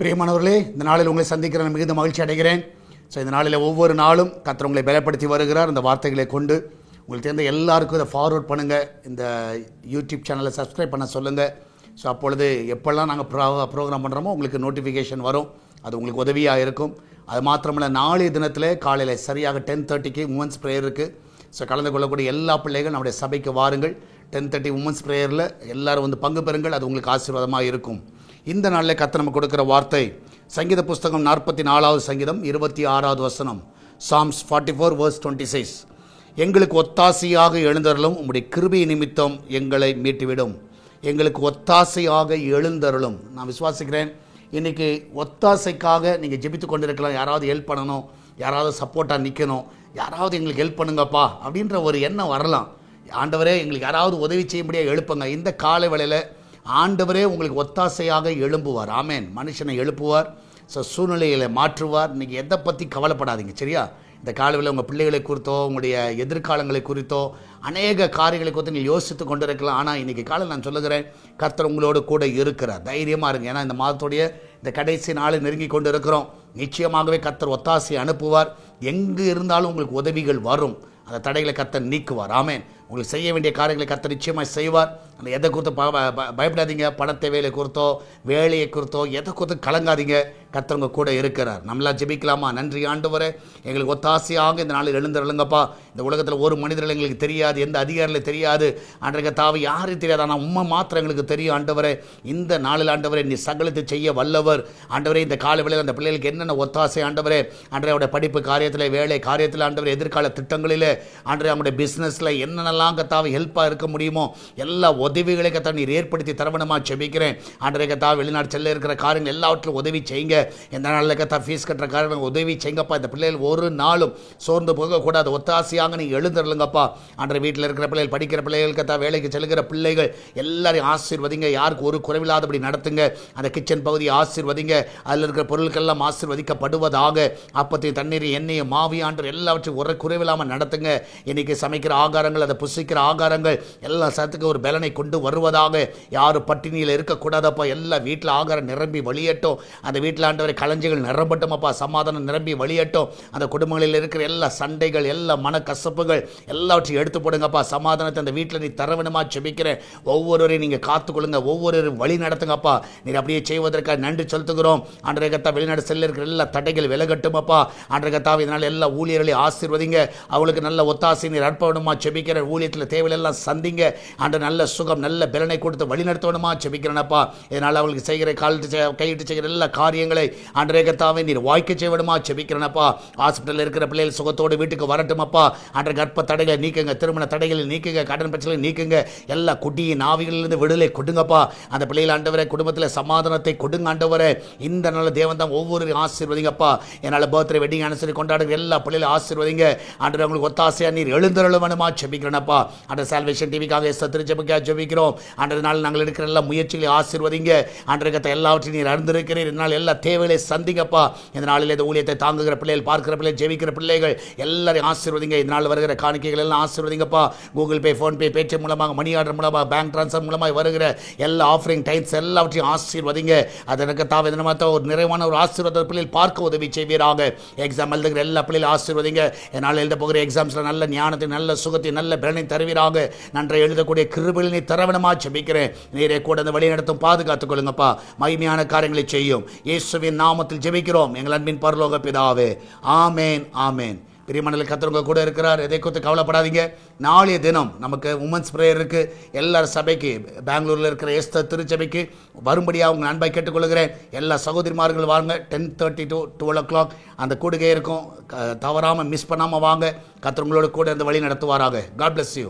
பிரியமானவர்களே, இந்த நாளில் உங்களை சந்திக்கிற மிகுந்த மகிழ்ச்சி அடைகிறேன். ஸோ இந்த நாளில் ஒவ்வொரு நாளும் கர்த்தர் உங்களை பலப்படுத்தி வருகிறார். இந்த வார்த்தைகளை கொண்டு உங்களுக்கு தெரிந்த எல்லாருக்கும் இதை ஃபார்வர்ட் பண்ணுங்கள். இந்த யூடியூப் சேனலை சப்ஸ்கிரைப் பண்ண சொல்லுங்கள். ஸோ அப்பொழுது எப்போல்லாம் நாங்கள் ப்ரோக்ராம் பண்ணுறோமோ உங்களுக்கு நோட்டிஃபிகேஷன் வரும். அது உங்களுக்கு உதவியாக இருக்கும். அது மாத்திரமில்ல, நாளைய தினத்தில் காலையில் சரியாக 10:30 உமன்ஸ் ப்ரேயர் இருக்குது. ஸோ கலந்து கொள்ளக்கூடிய எல்லா பிள்ளைகள் நம்முடைய சபைக்கு வாருங்கள். 10:30 உமன்ஸ் ப்ரேயரில் எல்லோரும் வந்து பங்கு பெறுங்கள். அது உங்களுக்கு ஆசீர்வாதமாக இருக்கும். இந்த நாளில் கர்த்தர் நமக்கு கொடுக்குற வார்த்தை சங்கீத புஸ்தகம் 44வது சங்கீதம் 26வது வசனம். Psalms 44 verse 26. எங்களுக்கு ஒத்தாசையாக எழுந்தருளும், உம்முடைய கிருபை நிமித்தம் எங்களை மீட்டுவிடும். எங்களுக்கு ஒத்தாசையாக எழுந்தருளும். நான் விசுவாசிக்கிறேன், இன்றைக்கி ஒத்தாசைக்காக நீங்கள் ஜெபித்து கொண்டிருக்கலாம். யாராவது ஹெல்ப் பண்ணணும், யாராவது சப்போர்ட்டாக நிற்கணும், யாராவது எங்களுக்கு ஹெல்ப் பண்ணுங்கப்பா அப்படின்ற ஒரு எண்ணம் வரலாம். ஆண்டவரே எங்களுக்கு யாராவது உதவி செய்யும்படியாக எழுப்புங்க. இந்த காலை வேளையில் ஆண்டவரே உங்களுக்கு ஒத்தாசையாக எழும்புவார். ஆமேன். மனுஷனை எழுப்புவார். ஸோ சூழ்நிலைகளை மாற்றுவார். இன்றைக்கி எதை பற்றி கவலைப்படாதீங்க, சரியா? இந்த காலையில் உங்கள் பிள்ளைகளை குறித்தோ, உங்களுடைய எதிர்காலங்களை குறித்தோ, அநேக காரியங்களை குறித்து நீங்கள் யோசித்து கொண்டு இருக்கலாம். ஆனால் இன்றைக்கி காலையில் நான் சொல்லுகிறேன், கர்த்தர் உங்களோடு கூட இருக்கிறார். தைரியமாக இருங்க. ஏன்னா இந்த மாதத்துடைய இந்த கடைசி நாளை நெருங்கி கொண்டு இருக்கிறோம். நிச்சயமாகவே கர்த்தர் ஒத்தாசை அனுப்புவார். எங்கு இருந்தாலும் உங்களுக்கு உதவிகள் வரும். அந்த தடைகளை கர்த்தர் நீக்குவார். ஆமேன். உங்களுக்கு செய்ய வேண்டிய காரியங்களை கர்த்தர் நிச்சயமாக செய்வார். அந்த எதை குறித்து பயப்படாதீங்க. பணத்தை வேலை குறித்தோ, வேலையை குறித்தோ, எதை குறித்து கலங்காதீங்க. கர்த்தர் உங்க கூட இருக்கிறார். நம்மளாம் ஜெபிக்கலாமா? நன்றி ஆண்டவரே, எங்களுக்கு ஒத்தாசையாக இந்த நாளில் எழுந்தருளுங்கப்பா. இந்த உலகத்தில் ஒரு மனிதர்கள் எங்களுக்கு தெரியாது, எந்த அதிகாரிகளும் தெரியாது, ஆண்டவரே கர்த்தாவே யாரும் தெரியாது. ஆனால் உண்மை மாத்திரம் எங்களுக்கு தெரியும். ஆண்டவரே, இந்த நாளில் ஆண்டவரே நீ சகலத்தை செய்ய வல்லவர். ஆண்டவரே இந்த கால வேளையில் அந்த பிள்ளைகளுக்கு என்னென்ன ஒத்தாசை ஆண்டவரே, ஆண்டவரோட படிப்பு காரியத்தில், வேலை காரியத்தில், ஆண்டவரே எதிர்கால திட்டங்களில், ஆண்டவரே அவங்களுடைய பிஸ்னஸில் என்னென்னலாம் கர்த்தாவே ஹெல்ப்பாக இருக்க முடியுமோ எல்லா உதவிகளை கர்த்தாவே நீர் ஏற்படுத்தி தரவணுமா ஜெபிக்கிறேன். ஆண்டவரே கர்த்தாவே வெளிநாடு செல்ல இருக்கிற காரியங்கள் எல்லாவற்றிலும் உதவி செய்யுங்க. எந்த நாளில் கர்த்தாவே ஃபீஸ் கட்டுற காரணம் உதவி செய்யுங்கப்பா. இந்த பிள்ளைகள் ஒரு நாளும் சோர்ந்து போகக்கூடாது. ஒத்தாசையாக நீங்கள் எழுந்துருங்கப்பா. ஆண்டவரே வீட்டில் இருக்கிற பிள்ளைகள், படிக்கிற பிள்ளைகள், கர்த்தாவே வேலைக்கு செல்கிற பிள்ளைகள் எல்லாரையும் ஆசீர்வதிங்க. யாருக்கு ஒரு குறைவில்லாதபடி நடத்துங்க. அந்த கிச்சன் பகுதியை ஆசீர்வதிங்க. அதில் இருக்கிற பொருட்கள்லாம் ஆசீர்வதிக்கப்படுவதாக. அப்பத்தையும் தண்ணீரையும் எண்ணெயும் மாவி ஆண்டவர் எல்லாவற்றையும் ஒரு குறைவில்லாமல் நடத்துங்க. இன்னைக்கு சமைக்கிற ஆகாரங்கள், அதை புசிக்கிற ஆகாரங்கள் எல்லா சத்துக்கு ஒரு பலனை கொண்டு வருவதாக. யாரும் பட்டினியில் இருக்கக்கூடாதப்பா. எல்லா வீட்டில் ஆகாரம் நிரம்பி வழியட்டும். அந்த வீட்டில் ஆண்டவரை களஞ்சிகள் நிரம்பட்டுமப்பா. சமாதானம் நிரம்பி வழியட்டும். அந்த குடும்பங்களில் இருக்கிற எல்லா சண்டைகள், எல்லா மனக்கசப்புகள் எல்லாவற்றையும் எடுத்து போடுங்கப்பா. சமாதானத்தை அந்த வீட்டில் நீ தரவணுமா ஜெபிக்கிறேன். ஒவ்வொருவரையும் நீங்கள் காத்துக்கொள்ளுங்க. ஒவ்வொருவரும் வழி நடத்துங்கப்பா. நீர் அப்படியே செய்வதற்காக நன்றி செலுத்துகிறோம். ஆண்டவரே கர்த்தாவே வெளிநாடு செல்ல இருக்கிற எல்லா தடைகள் விலகட்டுமப்பா. ஆண்டவரே கர்த்தாவே இதனால் எல்லா ஊழியர்களையும் ஆசீர்வதிங்க. அவங்களுக்கு நல்ல ஒத்தாசை நீர் அற்பணுமா ஜெபிக்கிற. ஊழியத்தில் தேவையெல்லாம் சந்திங்க. ஆண்டவர் நல்ல சுகம், நல்ல பலனை கொடுத்து வழிநடத்தணுமா ஜெபிக்கிறேனப்பா. இதனால் அவங்களுக்கு செய்கிற கையிட்டு செய்கிற எல்லா காரியங்களை ஆண்டவரே கர்த்தாவே நீர் வாய்க்க செய்யணுமா ஜெபிக்கிறேனப்பா. ஹாஸ்பிட்டலில் இருக்கிற பிள்ளைகள் சுகத்தோடு வீட்டுக்கு வரட்டுமப்பா. ஆண்டவர் கர்ப்ப தடைகளை நீக்குங்க. திருமண தடைகளை நீக்குங்க. கடன் பிரச்சனை நீக்குங்க. எல்லா குட்டியின் ஆவிகளிலிருந்து விடுதலை கொடுங்கப்பா. அந்த பிள்ளைகள் ஆண்டவரே குடும்பத்தில் சமாதானத்தை கொடுங்க. ஆண்டவரே இந்த நல்ல தேவன் தான் ஒவ்வொரு ஆசீர்வதிங்கப்பா. என்னால் பர்த்டே வெட்டிங் அனுசரி கொண்டாடுகிற எல்லா பிள்ளைகளும் ஆசீர்வதிங்க. ஆண்டவரே உங்களுக்கு ஒத்தாசையா நீர் எழுந்தருளணுமா ஜெபிக்கிறேனப்பா. ஆண்டவர் சால்வேஷன் டிவிக்காக திருச்சபைக்காக ஜெபிக்கிறோம். ஆண்டவரால் நாங்கள் எடுக்கிற எல்லா முயற்சிகளை ஆசீர்வதிங்க. ஆண்டவரே எல்லாவற்றையும் நீர் அறிந்திருக்கிறீர். இதனால் எல்லா தேவைகளை சந்திங்கப்பா. இந்த நாளில் இந்த ஊழியத்தை தாங்குகிற பிள்ளைகள், பார்க்கிற பிள்ளைகள், ஜெபிக்கிற பிள்ளைகள் எல்லாரையும் ஆசீர்வதிங்க. இதனால் வருகிற காணிக்கைகள் எல்லாம் ஆசீர்வதிங்கப்பா. கூகுள் பே, ஃபோன்பே, பேடிஎம் மூலமாக, மணி ஆர்டர் மூலமாக, பேங்க் ட்ரான்ஸ்ஃபர் மூலமாக வருகிற எல்லா ஆஃபரிங் டைம்ஸ் எல்லாவற்றையும் ஆசீர்வதிங்க. அதற்கு தாவே ஒரு நிறைவான ஒரு ஆசீர்வாத பிள்ளைகள் பார்க்க உதவி செய்வீராக. எக்ஸாம் எழுதுகிற எல்லா பிள்ளைகளும் ஆசீர்வதிங்க. என்னால் எழுத போகிற எக்ஸாம்ஸில் நல்ல ஞானத்தை, நல்ல சுகத்தை, நல்ல பலனை தருவீராக. நன்றை எழுதக்கூடிய கிருபையில் நீ தரவணமா ஜெபிக்கிறேன். நீரே கூட அந்த வழி நடத்தும், பாதுகாத்துக் கொள்ளுங்கப்பா. மகிமையான காரியங்களை செய்யும். இயேசுவின் நாமத்தில் ஜெபிக்கிறோம் எங்கள் அன்பின் பரலோக பிதாவே. ஆமேன், ஆமேன். பிரியமண்டல கர்த்தர் கூட இருக்கிறார். எதை குறித்து கவலைப்படாதீங்க. நாளைய தினம் நமக்கு உமன்ஸ் ப்ரேயர் இருக்குது. எல்லாரும் சபைக்கு, பெங்களூரில் இருக்கிற எஸ்தர் திருச்சபைக்கு வரும்படியாக உங்கள் அன்பை கேட்டுக்கொள்கிறேன். எல்லா சகோதரிமார்கள் வாங்க. 10:30 to 12 o'clock அந்த கூடுகை இருக்கும். தவறாமல் மிஸ் பண்ணாமல் வாங்க. கர்த்தர் உங்களோட கூட அந்த வழி நடத்துவாராக. God bless you.